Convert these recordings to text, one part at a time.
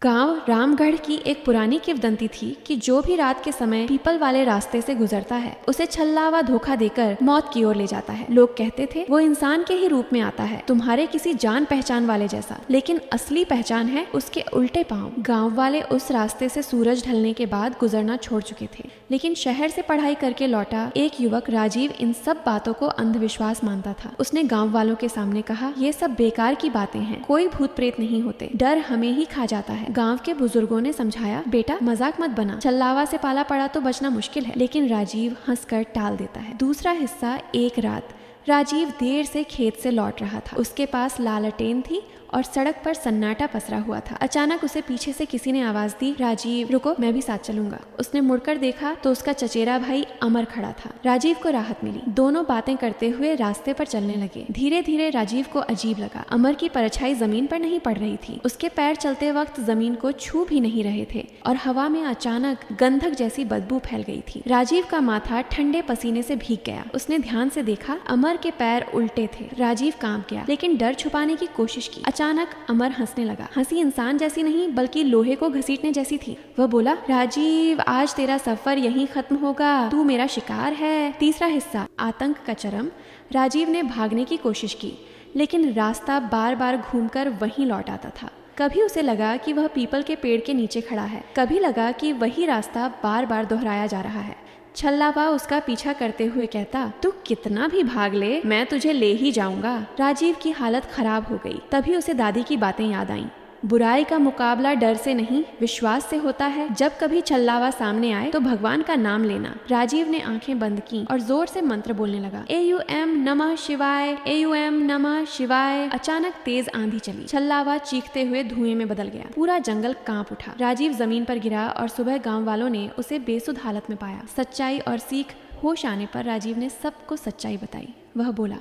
गांव रामगढ़ की एक पुरानी किंवदंती थी कि जो भी रात के समय पीपल वाले रास्ते से गुजरता है उसे छल्ला व धोखा देकर मौत की ओर ले जाता है। लोग कहते थे वो इंसान के ही रूप में आता है, तुम्हारे किसी जान पहचान वाले जैसा, लेकिन असली पहचान है उसके उल्टे पांव। गांव वाले उस रास्ते से सूरज ढलने के बाद गुजरना छोड़ चुके थे, लेकिन शहर से पढ़ाई करके लौटा एक युवक राजीव इन सब बातों को अंधविश्वास मानता था। उसने गाँव वालों के सामने कहा, ये सब बेकार की बातें हैं, कोई भूत प्रेत नहीं होते, डर हमें ही खा जाता है। गांव के बुजुर्गों ने समझाया, बेटा मजाक मत बना, छल्लावा से पाला पड़ा तो बचना मुश्किल है, लेकिन राजीव हंसकर टाल देता है। दूसरा हिस्सा। एक रात राजीव देर से खेत से लौट रहा था। उसके पास लालटेन थी और सड़क पर सन्नाटा पसरा हुआ था। अचानक उसे पीछे से किसी ने आवाज दी, राजीव रुको, मैं भी साथ चलूंगा। उसने मुड़कर देखा तो उसका चचेरा भाई अमर खड़ा था। राजीव को राहत मिली। दोनों बातें करते हुए रास्ते पर चलने लगे। धीरे धीरे राजीव को अजीब लगा। अमर की परछाई जमीन पर नहीं पड़ रही थी, उसके पैर चलते वक्त जमीन को छू भी नहीं रहे थे और हवा में अचानक गंधक जैसी बदबू फैल गई थी। राजीव का माथा ठंडे पसीने से भीग गया। उसने ध्यान से देखा, अमर के पैर उल्टे थे। राजीव कांप गया, लेकिन डर छुपाने की कोशिश की। अचानक अमर हंसने लगा। हंसी इंसान जैसी नहीं बल्कि लोहे को घसीटने जैसी थी। वह बोला, राजीव आज तेरा सफर यहीं खत्म होगा, तू मेरा शिकार है। तीसरा हिस्सा। आतंक का चरम। राजीव ने भागने की कोशिश की, लेकिन रास्ता बार बार घूमकर वहीं लौट आता था। कभी उसे लगा कि वह पीपल के पेड़ के नीचे खड़ा है, कभी लगा कि वही रास्ता बार बार दोहराया जा रहा है। छल्लावा उसका पीछा करते हुए कहता, तू कितना भी भाग ले, मैं तुझे ले ही जाऊंगा। राजीव की हालत खराब हो गई। तभी उसे दादी की बातें याद आईं। बुराई का मुकाबला डर से नहीं विश्वास से होता है। जब कभी छल्लावा सामने आए तो भगवान का नाम लेना। राजीव ने आंखें बंद की और जोर से मंत्र बोलने लगा, AUM नमः शिवाय, AUM नमः शिवाय। अचानक तेज आंधी चली। छल्लावा चीखते हुए धुएं में बदल गया। पूरा जंगल कांप उठा। राजीव जमीन पर गिरा और सुबह गाँव वालों ने उसे बेसुध हालत में पाया। सच्चाई और सीख। होश आने पर राजीव ने सबको सच्चाई बताई। वह बोला,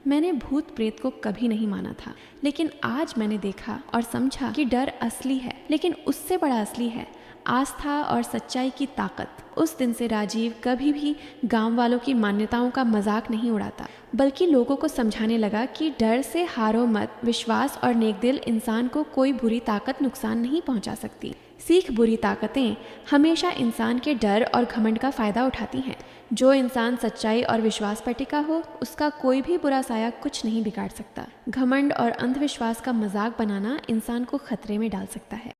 मैंने भूत प्रेत को कभी नहीं माना था, लेकिन आज मैंने देखा और समझा कि डर असली है, लेकिन उससे बड़ा असली है आस्था और सच्चाई की ताकत। उस दिन से राजीव कभी भी गांव वालों की मान्यताओं का मजाक नहीं उड़ाता, बल्कि लोगों को समझाने लगा कि डर से हारो मत, विश्वास और नेक दिल इंसान को कोई बुरी ताकत नुकसान नहीं पहुंचा सकती। सीख। बुरी ताकतें हमेशा इंसान के डर और घमंड का फायदा उठाती हैं। जो इंसान सच्चाई और विश्वास पर टिका हो, उसका कोई भी बुरा साया कुछ नहीं बिगाड़ सकता। घमंड और अंधविश्वास का मजाक बनाना इंसान को खतरे में डाल सकता है।